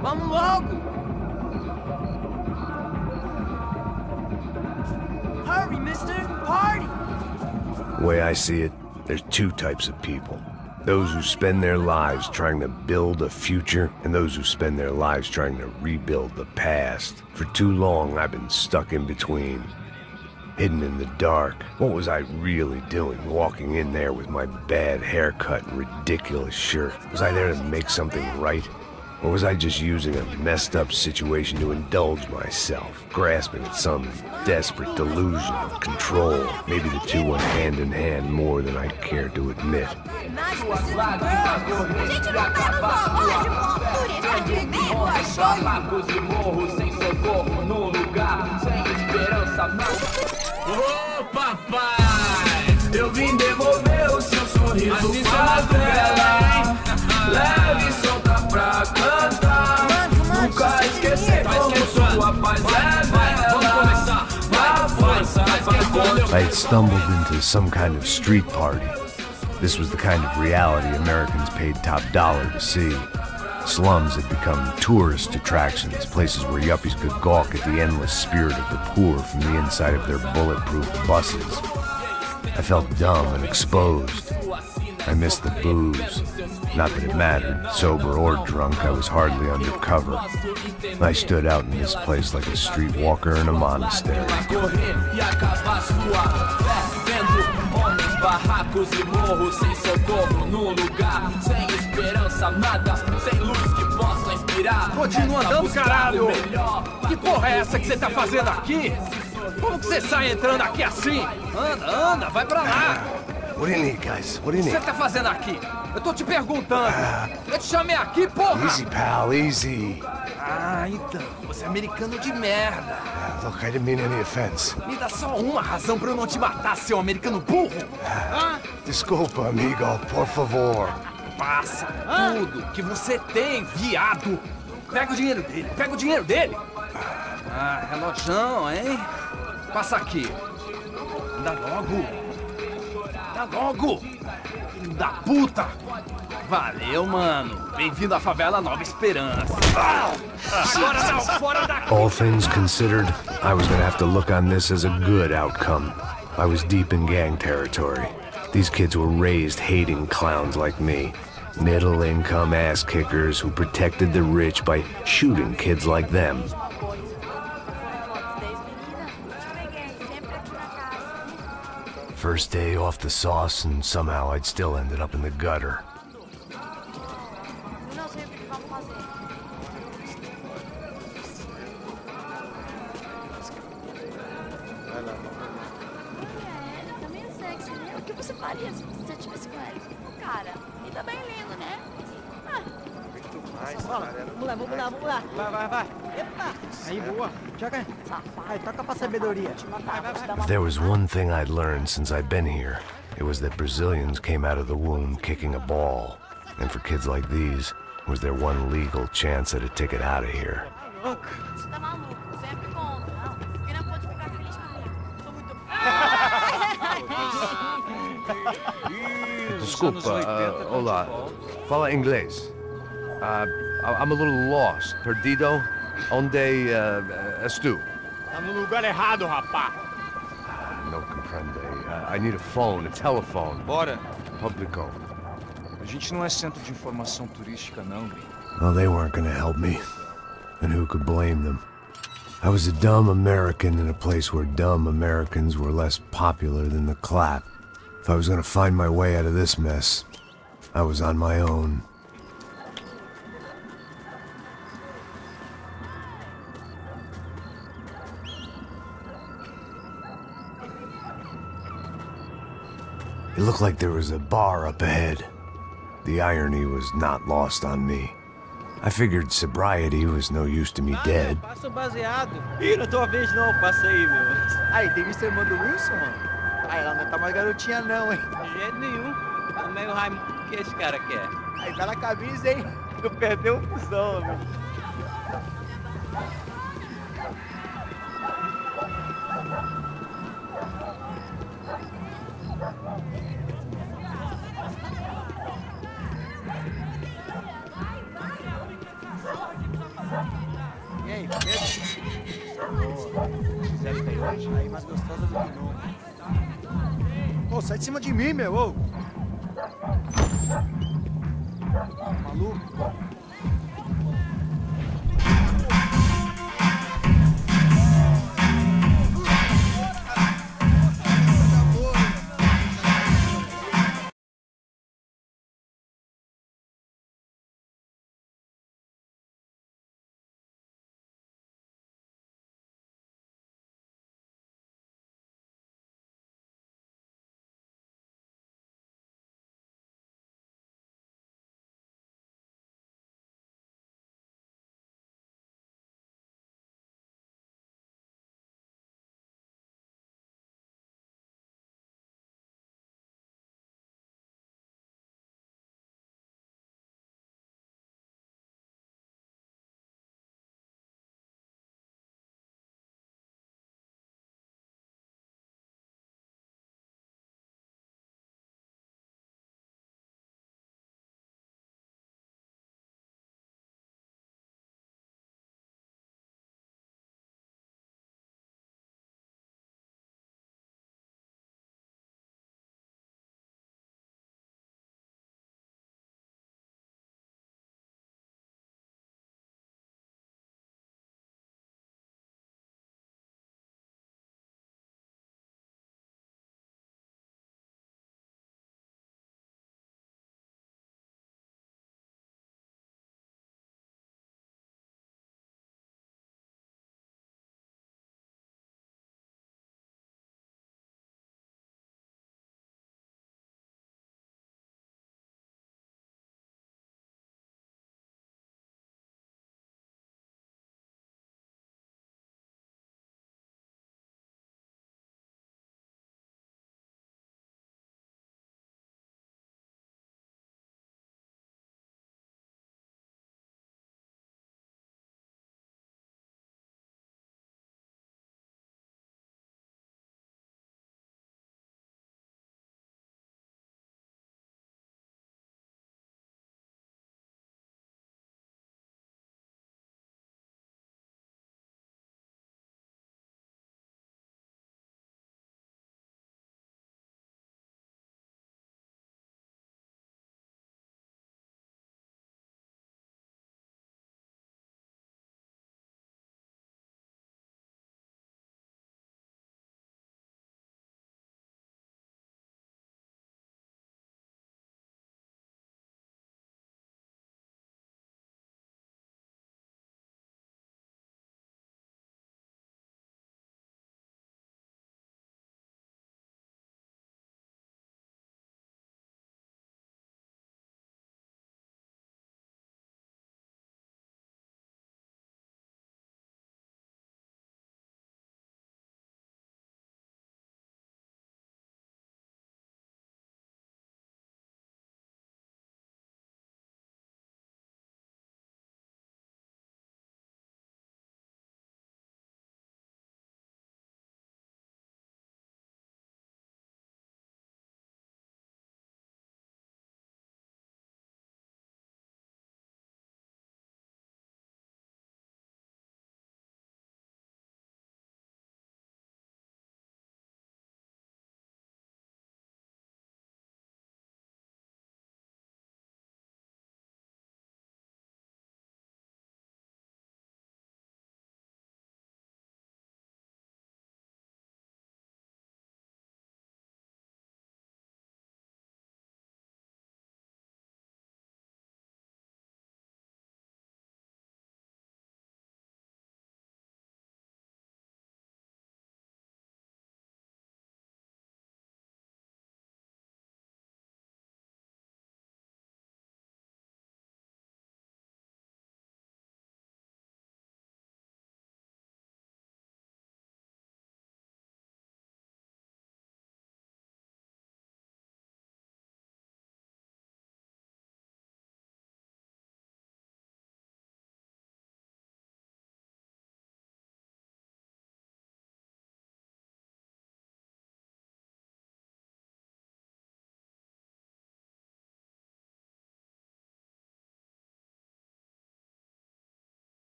Vamos logo! Hurry, mister! Party! The way I see it, there's two types of people. Those who spend their lives trying to build a future, and those who spend their lives trying to rebuild the past. For too long, I've been stuck in between. Hidden in the dark. What was I really doing walking in there with my bad haircut and ridiculous shirt? Was I there to make something right? Or was I just using a messed up situation to indulge myself, grasping at some desperate delusion of control? Maybe the two went hand in hand more than I care to admit. Ô papai, eu vim devolver o seu sorriso favela. Leve e solta pra cantar. Nunca esquecer como sua paz é bela. Na força, I had stumbled into some kind of street party. This was the kind of reality Americans paid top dollar to see. Slums had become tourist attractions, places where yuppies could gawk at the endless spirit of the poor from the inside of their bulletproof buses. I felt dumb and exposed. I missed the booze. Not that it mattered. Sober or drunk, I was hardly undercover. I stood out in this place like a streetwalker in a monastery. barracos e morros sem socorro num lugar sem esperança, nada, sem luz que possa inspirar. Continua andando, caralho! Que porra é essa que você tá fazendo aqui? Como que você sai entrando aqui assim? Anda, anda, vai pra lá! What do you need, guys? What do you O que need? você tá fazendo aqui? Eu tô te perguntando. Eu te chamei aqui, porra! Easy, pal, easy. Ah, então, você é americano de merda. Look, I didn't mean any offense. Me dá só uma razão pra eu não te matar, seu americano burro. Desculpa, amigo, por favor. Passa tudo que você tem, viado. Pega o dinheiro dele, pega o dinheiro dele. Ah, relojão, hein? Passa aqui. Dá logo. Dá logo. Filho da puta. Valeu, mano. Bem-vindo à favela Nova Esperança. Agora não, fora daqui. All things considered, I was gonna have to look on this as a good outcome. I was deep in gang territory. These kids were raised hating clowns like me. Middle-income ass-kickers who protected the rich by shooting kids like them. First day off the sauce, and somehow I'd still ended up in the gutter. Vamos lá. Vai. Epa! Aí, boa. Joga. Aí, toca pra sabedoria. If there was one thing I'd learned since I'd been here, it was that Brazilians came out of the womb kicking a ball. And for kids like these, was their one legal chance at a ticket out of here. Desculpa, olá. Fala inglês. I'm a little lost. Perdido? Onde és tu? Tá no lugar errado, rapá. No comprende. I need a phone, a telephone. Bora. Publico. A gente não é centro de informação turística, não, gringo. Well, they weren't gonna help me. And who could blame them? I was a dumb American in a place where dumb Americans were less popular than the clap. If I was gonna find my way out of this mess, I was on my own. It looked like there was a bar up ahead. The irony was not lost on me. I figured sobriety was no use to me dead. Passa o baseado. Ih, não é tua vez não, passa aí, meu. Aí, tem visto a irmã do Wilson, mano? Aí, ela não tá mais garotinha não, hein? De jeito nenhum. Como é o Raimundo que esse cara quer? Aí, tá na camisa, hein? Não perdeu o fusão, meu. Aí, mais gostosa do que nunca. Ô, sai de cima de mim, meu, ô. Maluco.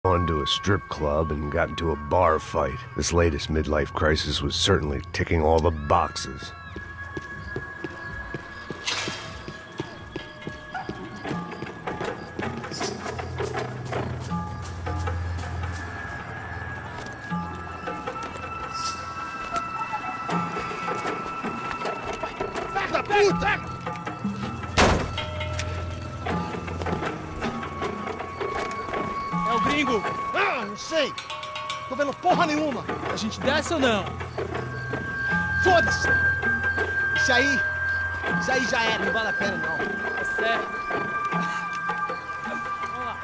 gone to a strip club and got into a bar fight. This latest midlife crisis was certainly ticking all the boxes. É o gringo! Ah, não sei. Tô vendo porra nenhuma. A gente desce ou não? Foda-se. Isso aí já era, não vale a pena não. Tá certo. Vamos lá.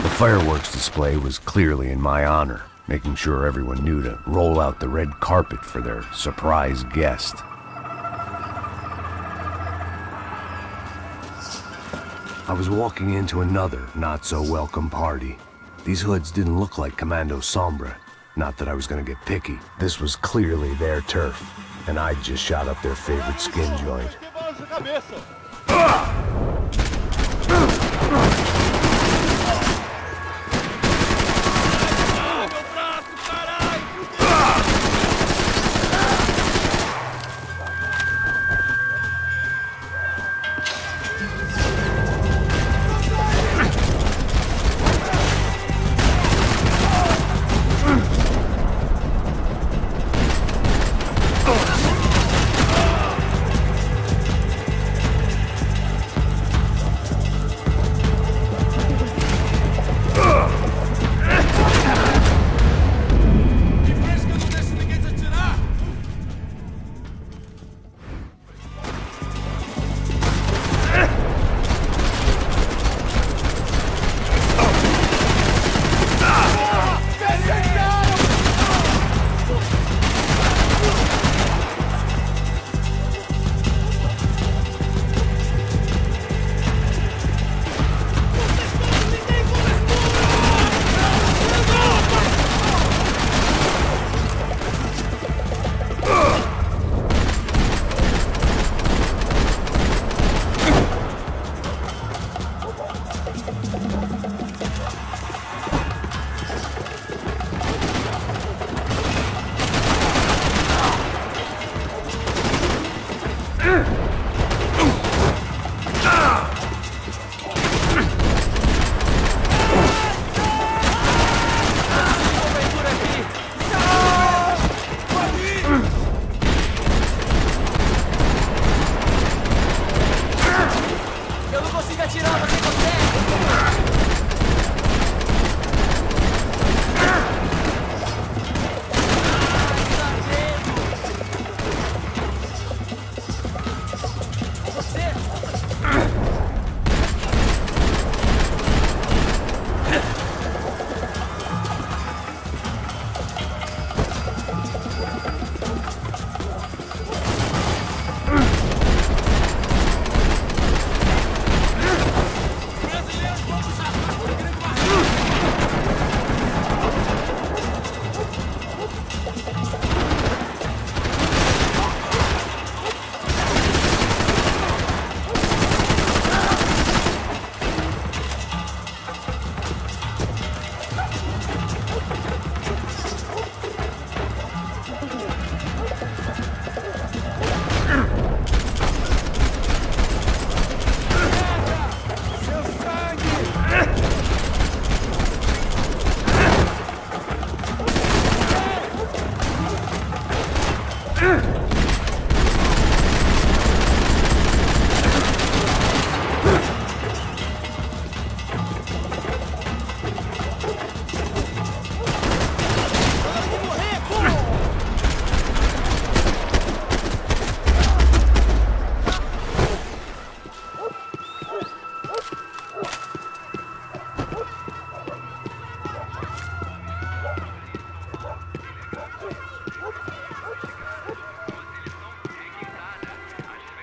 The fireworks display was clearly in my honor, making sure everyone knew to roll out the red carpet for their surprise guest. I was walking into another not-so-welcome party. These hoods didn't look like Commando Sombra. Not that I was gonna get picky. This was clearly their turf, and I'd just shot up their favorite skin joint.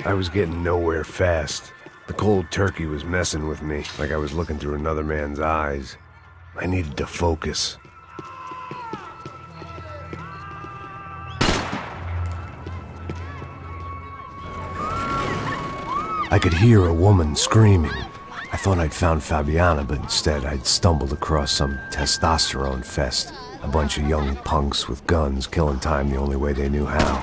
I was getting nowhere fast. The cold turkey was messing with me, like I was looking through another man's eyes. I needed to focus. I could hear a woman screaming. I thought I'd found Fabiana, but instead I'd stumbled across some testosterone fest. A bunch of young punks with guns killing time the only way they knew how.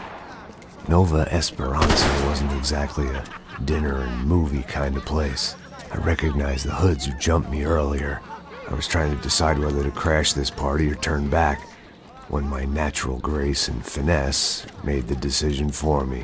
Nova Esperanza wasn't exactly a dinner and movie kind of place. I recognized the hoods who jumped me earlier. I was trying to decide whether to crash this party or turn back, when my natural grace and finesse made the decision for me.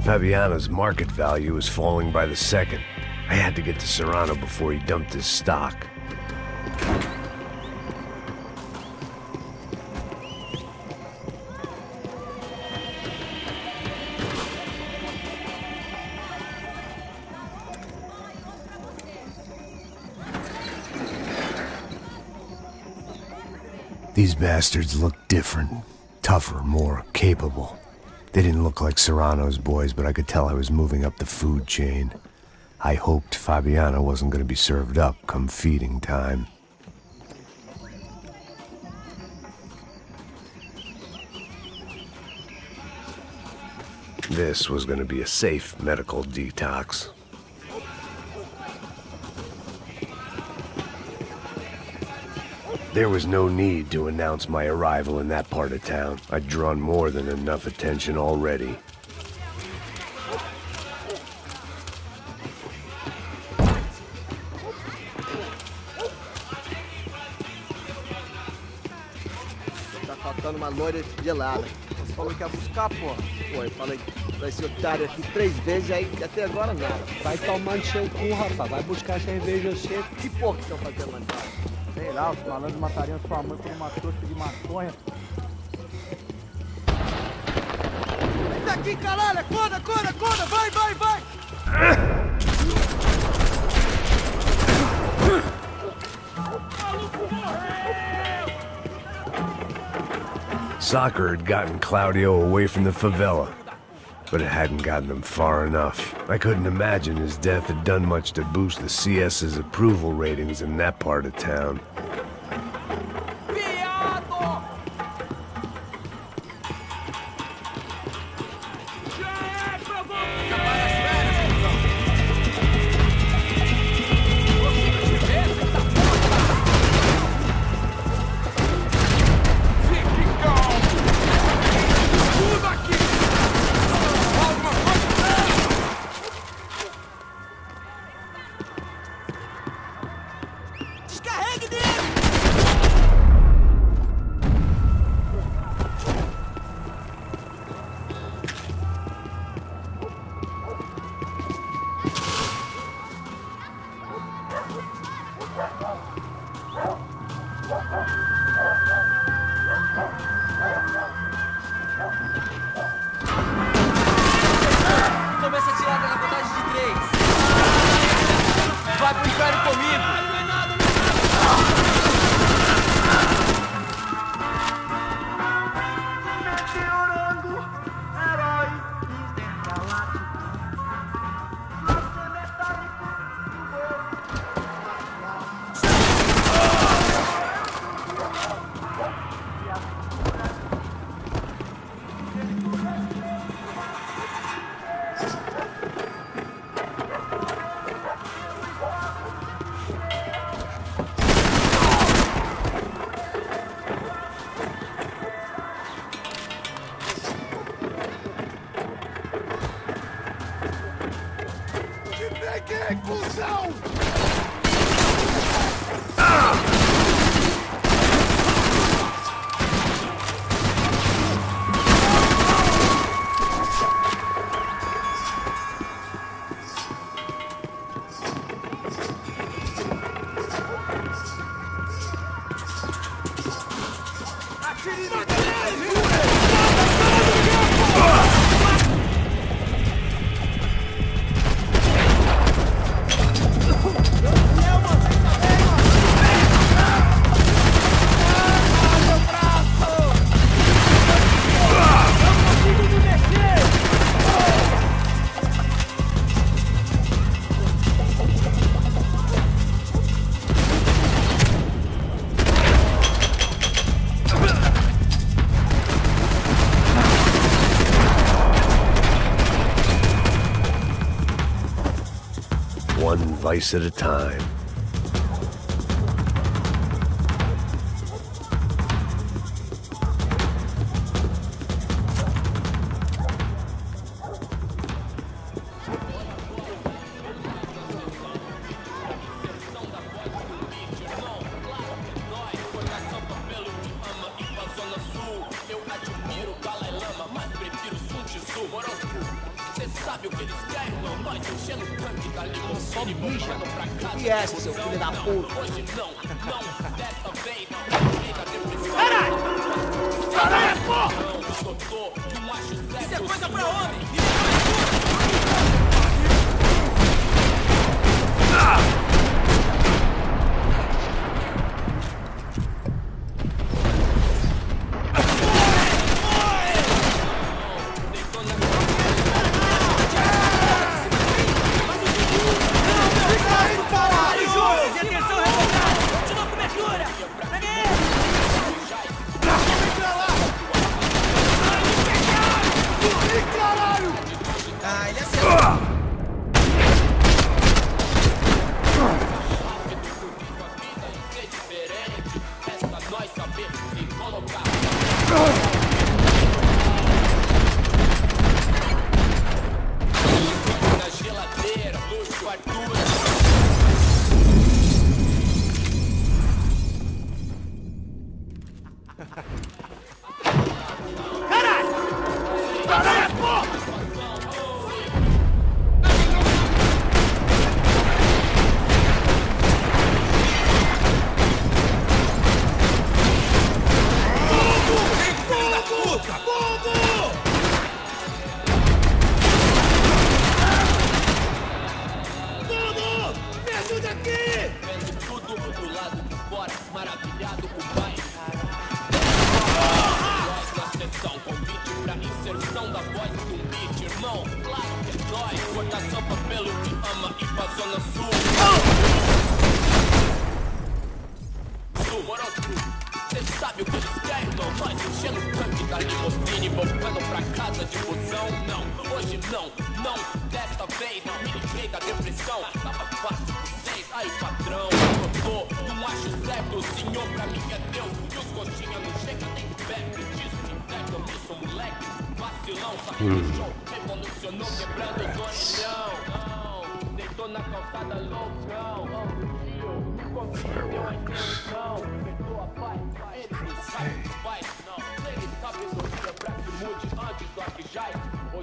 Fabiano's market value was falling by the second. I had to get to Serrano before he dumped his stock. These bastards looked different, tougher, more capable. They didn't look like Serrano's boys, but I could tell I was moving up the food chain. I hoped Fabiano wasn't going to be served up come feeding time. This was going to be a safe medical detox. There was no need to announce my arrival in that part of town. I'd drawn more than enough attention already. Tá faltando uma loira gelada. Você falou que ia buscar, pô. Pô, eu falei pra esse otário aqui 3 vezes, aí até agora nada. Vai tomando seu cu, rapaz. Vai buscar cerveja seca. Que porra que estão fazendo lá embaixo? Sei lá, os malandros matariam sua mãe por uma trouxa de maconha. Vem daqui, caralho! Acorda, acorda, acorda! Vai, vai, vai! Soccer had gotten Claudio away from the favela, but it hadn't gotten him far enough. I couldn't imagine his death had done much to boost the CS's approval ratings in that part of town. vocês. Vai pro inferno comigo. One vice at a time. Que é esse, seu filho da puta? Caralho! Caralho, porra! Isso é coisa pra homem!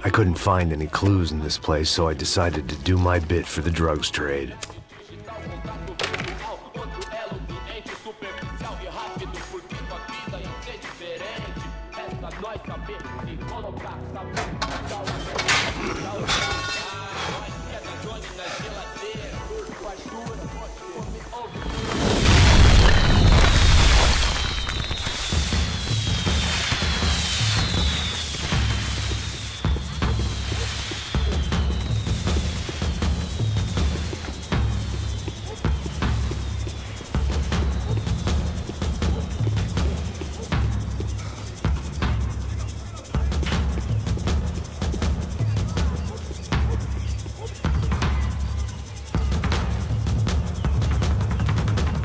I couldn't find any clues in this place, so I decided to do my bit for the drugs trade.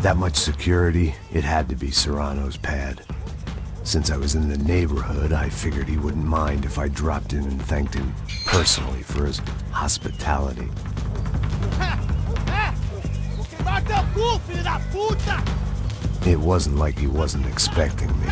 That much security, it had to be Serrano's pad. Since I was in the neighborhood, I figured he wouldn't mind if I dropped in and thanked him personally for his hospitality. It wasn't like he wasn't expecting me.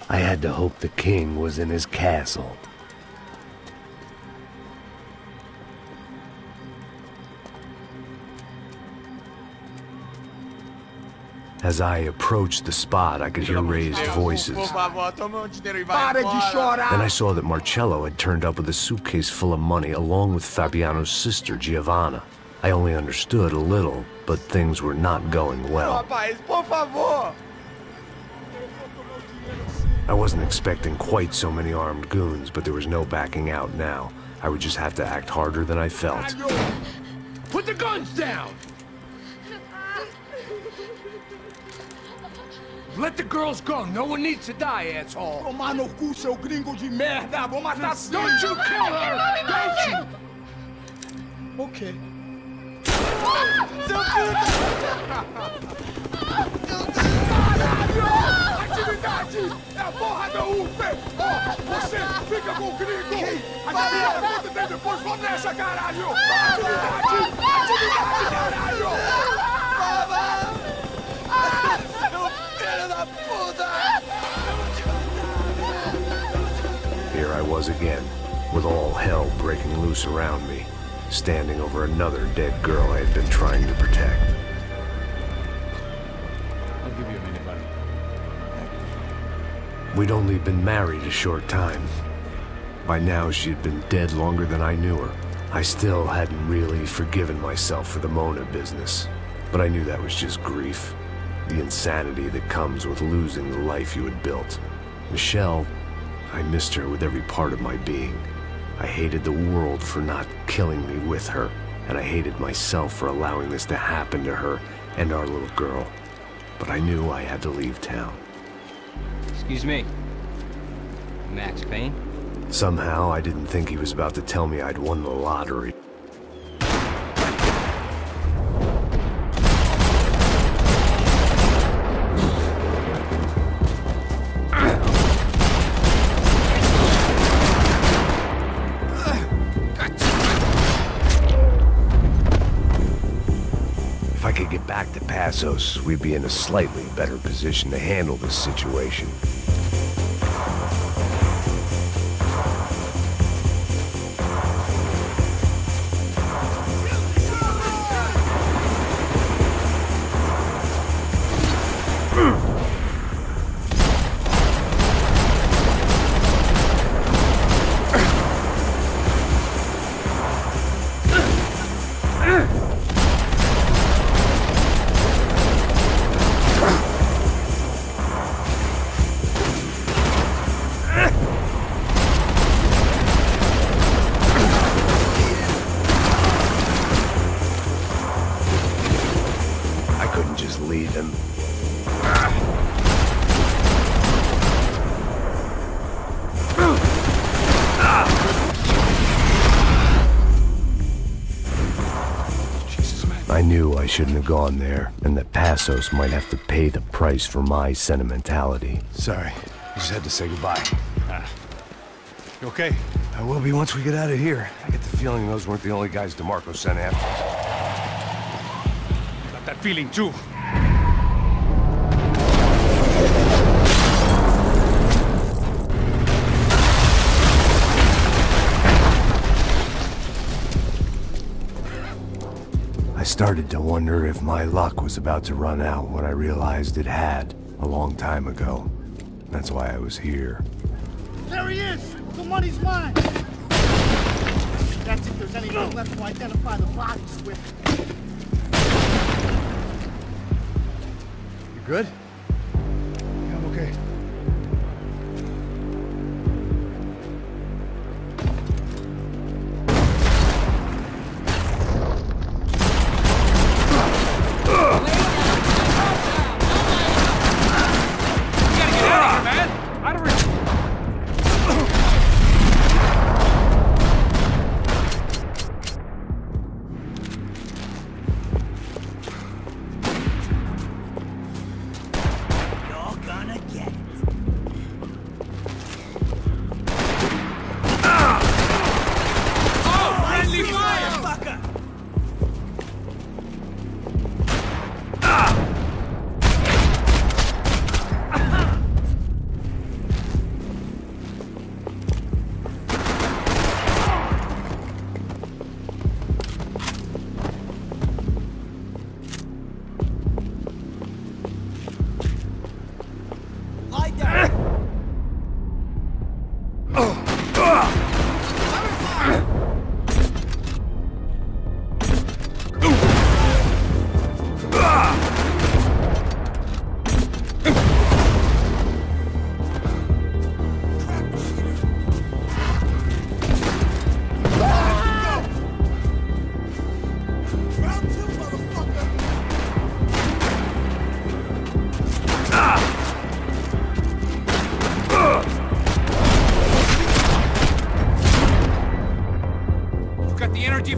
I had to hope the king was in his castle. As I approached the spot, I could hear raised voices. Then I saw that Marcello had turned up with a suitcase full of money along with Fabiano's sister, Giovanna. I only understood a little, but things were not going well. I wasn't expecting quite so many armed goons, but there was no backing out now. I would just have to act harder than I felt. Put the guns down! Let the girls go. No one needs to die, asshole. Tomar no cu, seu gringo de merda! Vou matar sim! Don't you kill her! Don't you! Ok. Caralho! Atividade! É a porra da UP! Você fica com o gringo! Adivinha quanto tem depois? Vamos nessa, caralho! Atividade! Atividade, caralho! Here I was again, with all hell breaking loose around me, standing over another dead girl I had been trying to protect. I'll give you a minute, buddy. We'd only been married a short time. By now, she had been dead longer than I knew her. I still hadn't really forgiven myself for the Mona business, but I knew that was just grief. The insanity that comes with losing the life you had built. Michelle, I missed her with every part of my being. I hated the world for not killing me with her, and I hated myself for allowing this to happen to her and our little girl. but I knew I had to leave town. Excuse me. Max Payne? Somehow, I didn't think he was about to tell me I'd won the lottery. If I could get back to Passos, we'd be in a slightly better position to handle this situation. Lead them. I knew I shouldn't have gone there, and that Passos might have to pay the price for my sentimentality. Sorry, I just had to say goodbye. You okay? I will be once we get out of here. I get the feeling those weren't the only guys DeMarco sent after. Got that feeling too. I started to wonder if my luck was about to run out when I realized it had a long time ago. That's why I was here. There he is! The money's mine! That's if there's anything left to identify the bodies with. You good? Yeah, I'm okay.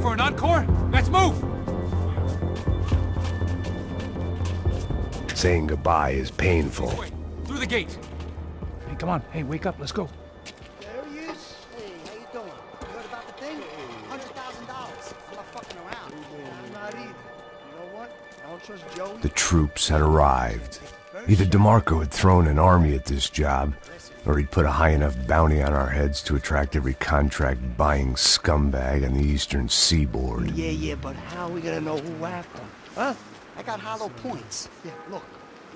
For an encore? Let's move! Saying goodbye is painful. Through the gate. Hey, come on. Hey, wake up. Let's go. There he is. Hey, how you doing? You heard about the thing? $100,000. I'm not fucking around. I'm not either. You know what? I don't trust Joey. The troops had arrived. Either DeMarco had thrown an army at this job, or he'd put a high enough bounty on our heads to attract every contract-buying scumbag on the eastern seaboard. Yeah, but how are we gonna know who whacked him? Huh? I got hollow points. Yeah, look,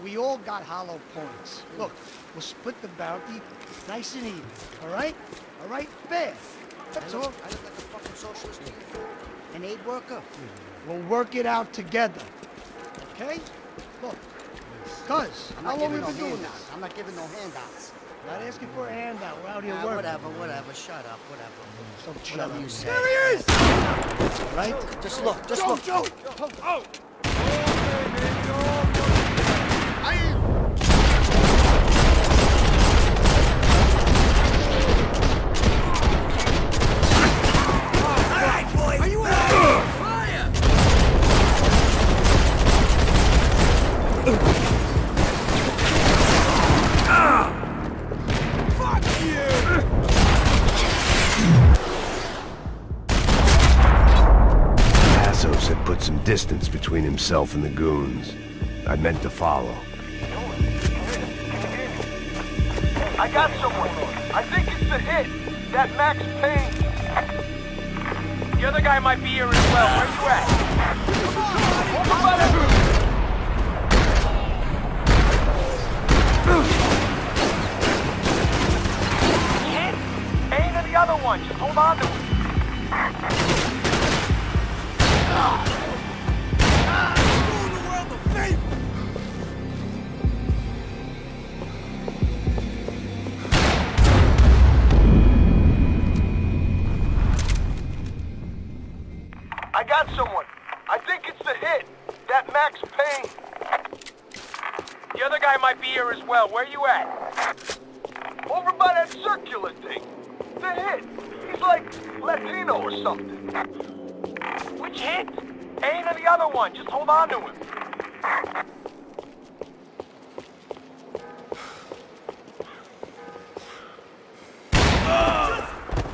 we all got hollow points. Look, we'll split the bounty nice and even, all right? All right? Fair. That's all. I look like a fucking socialist to you. An aid worker? We'll work it out together, okay? Look, cuz, how long have we been doing this? I'm not giving no handouts. Not asking for a handout. We're out here working. Whatever. Shut up. Don't shut up. You say. There he is! All right? Just look. Joe! Oh! distance between himself and the goons. I meant to follow. I got someone. I think it's the hit. That Max Payne. The other guy might be here as well. Where you at? Over by that... Hit? Payne or the other one. Just hold on to him. I got someone. I think it's the hit. That Max Payne. The other guy might be here as well. Where you at? Over by that circular thing. The hit. He's like Latino or something. Which hit? Payne or the other one. Just hold on to him.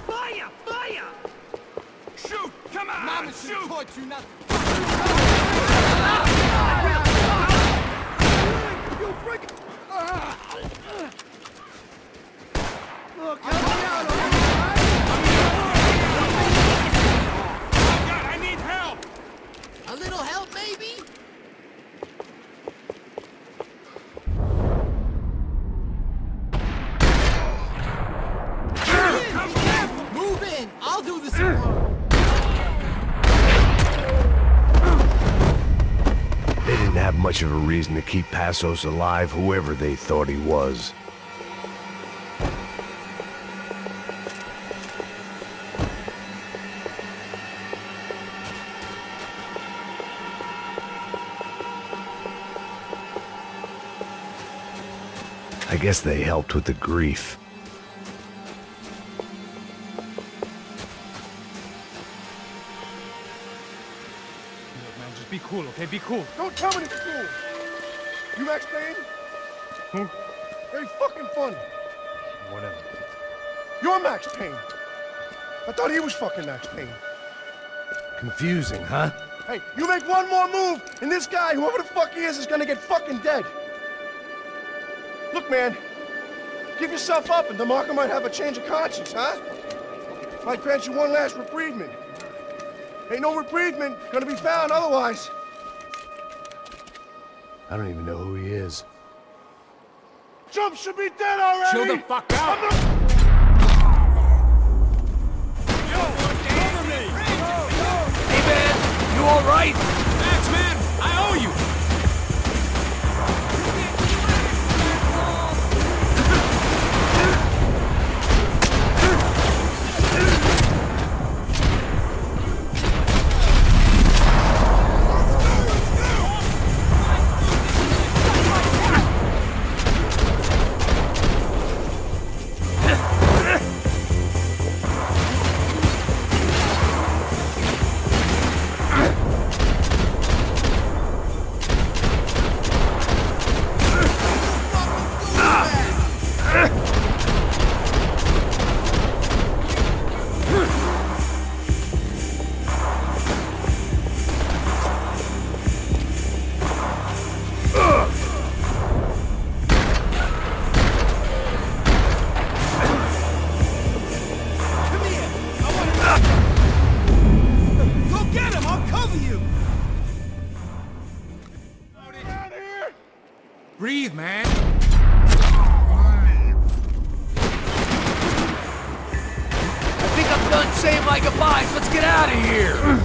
Fire! Fire! Shoot! Come on! Mama shoot! Taught you nothing. You freak! Look, help me out, alright? Oh God, I need help! A little help, maybe? Move in! I'll do this alone! They didn't have much of a reason to keep Passos alive, whoever they thought he was. I guess they helped with the grief. Be cool, okay? Be cool. Don't tell me it's cool. You Max Payne? Who? Very fucking funny. Whatever. You're Max Payne. I thought he was fucking Max Payne. Confusing, huh? Hey, you make one more move, and this guy, whoever the fuck he is gonna get fucking dead. Look, man. Give yourself up, and DeMarco might have a change of conscience, huh? Might grant you one last reprievement. Ain't no reprievement gonna be found otherwise. I don't even know who he is. Jump should be dead already! Chill the fuck out! Hey, man! You alright? Max, man! I owe you! Breathe, man. I think I'm done saying my goodbyes. Let's get out of here.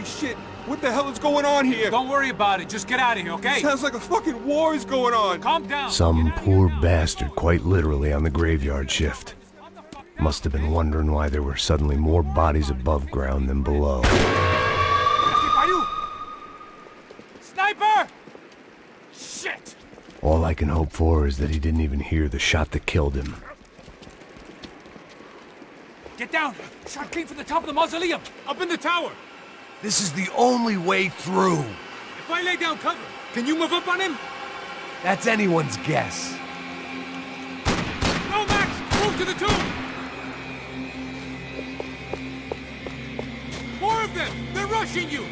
shit! What the hell is going on here? Don't worry about it. Just get out of here, okay? Sounds like a fucking war is going on! Calm down. Some poor bastard quite literally on the graveyard shift. Must have been wondering why there were suddenly more bodies above ground than below. Sniper! Shit! All I can hope for is that he didn't even hear the shot that killed him. Get down! Shot came from the top of the mausoleum! Up in the tower! This is the only way through. If I lay down cover, can you move up on him? That's anyone's guess. Go, Max! Move to the tomb! More of them! They're rushing you!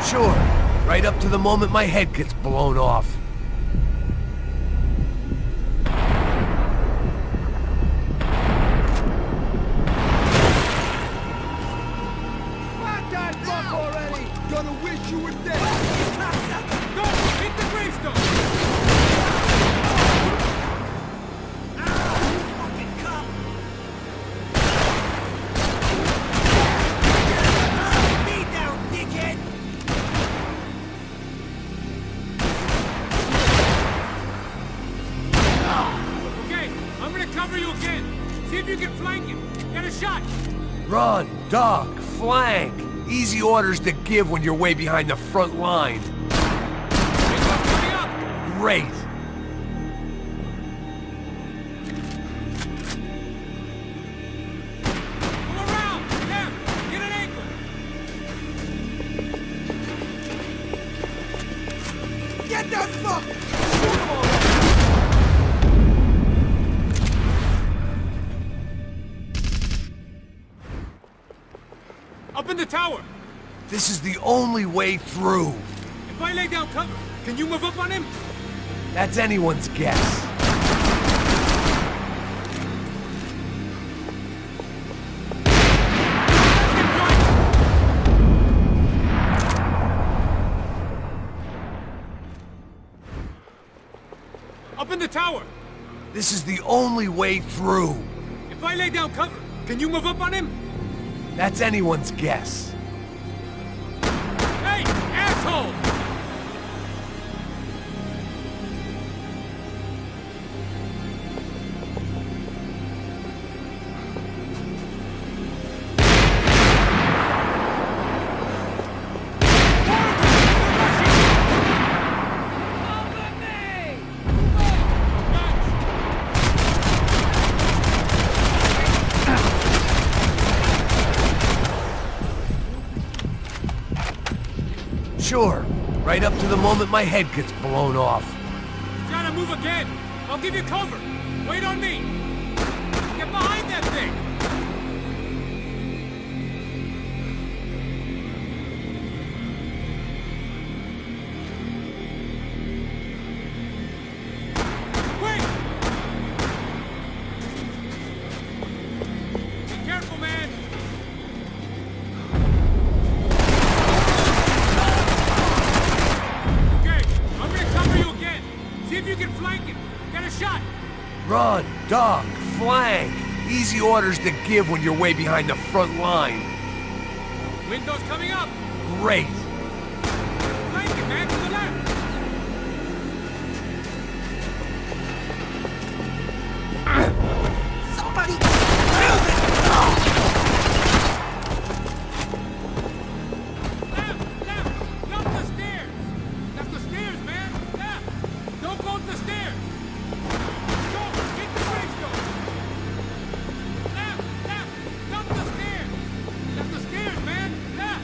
Sure, right up to the moment my head gets blown off. Fuck that fuck already! Gonna wish you were dead! Go! Hit the gravestone! Okay, I'm gonna cover you again. See if you can flank him. Get a shot! Run, duck, flank. Easy orders to give when you're way behind the front line. Big one coming up! Great. Come around! Left! Get an angle! Get that fuck! Up in the tower! This is the only way through. If I lay down cover, can you move up on him? That's anyone's guess. Up in the tower! This is the only way through. If I lay down cover, can you move up on him? That's anyone's guess. Hey, asshole! Sure, right up to the moment my head gets blown off. Try to move again. I'll give you cover. Wait on me. Get behind that thing. Wait! Be careful, man. Okay, I'm gonna cover you again. See if you can flank him. Get a shot. Run, duck, flank. Easy orders to give when you're way behind the front line. Window's coming up. Great. Flank him, man, to the left. Left, left. Up the stairs. That's the stairs, man. Left. Don't go up the stairs. Go, hit the gravestone. Left, left. Up the stairs. That's the stairs, man. Left.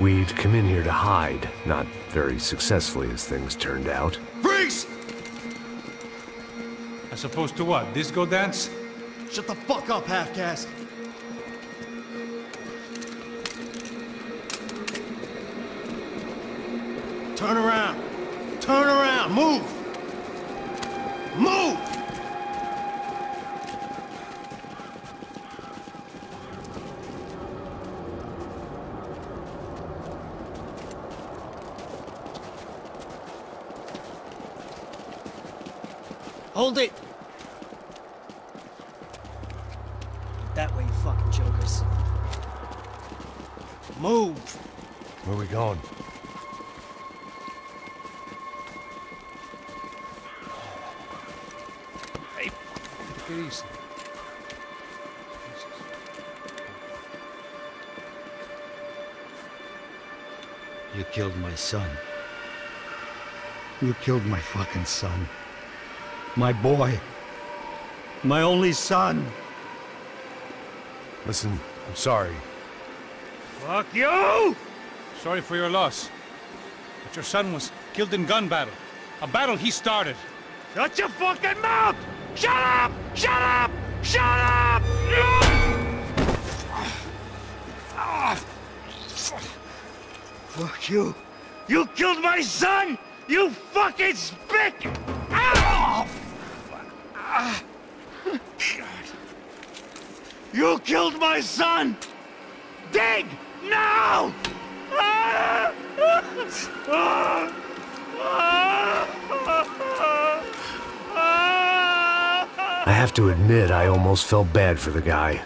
We'd come in here to hide, not very successfully as things turned out. Freeze! As opposed to what? Disco dance? Shut the fuck up, half-caste. Turn around. Turn around. Move. Move! Hold it! That way, you fucking jokers. Move! Where are we going? Hey, take it easy. You killed my son. You killed my fucking son. My boy. My only son. Listen, I'm sorry. Fuck you! Sorry for your loss. But your son was killed in gun battle. A battle he started. Shut your fucking mouth! Shut up! Shut up! Shut up! Fuck you. You killed my son! You fucking spick! You killed my son! Dig! Now! I have to admit, I almost felt bad for the guy.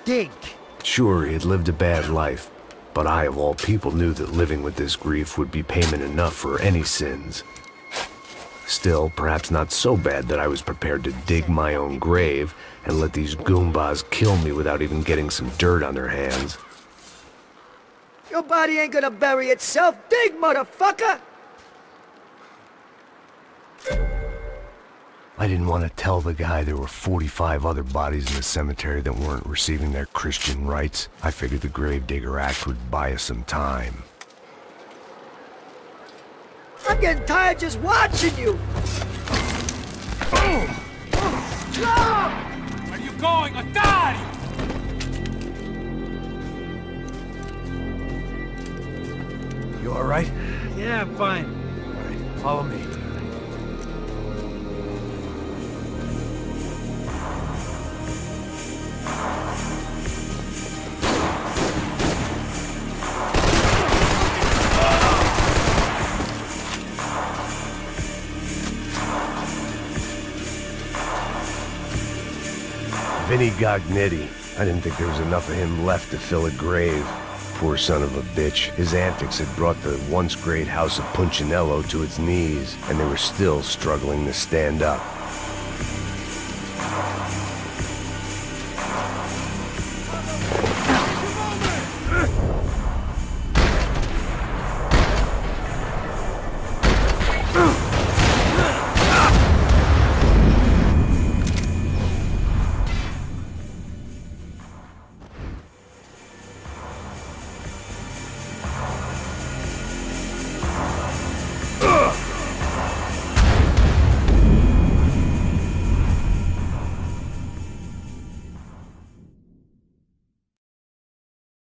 Dig! Sure, he had lived a bad life, but I, of all people, knew that living with this grief would be payment enough for any sins. Still, perhaps not so bad that I was prepared to dig my own grave and let these Goombas kill me without even getting some dirt on their hands. Your body ain't gonna bury itself. Dig, motherfucker! I didn't want to tell the guy there were 45 other bodies in the cemetery that weren't receiving their Christian rites. I figured the Gravedigger Act would buy us some time. I'm getting tired just watching you! Where are you going? A die! You all right? Yeah, I'm fine. All right, follow me. Vinny Gognetti. I didn't think there was enough of him left to fill a grave. Poor son of a bitch. His antics had brought the once great house of Punchinello to its knees, and they were still struggling to stand up.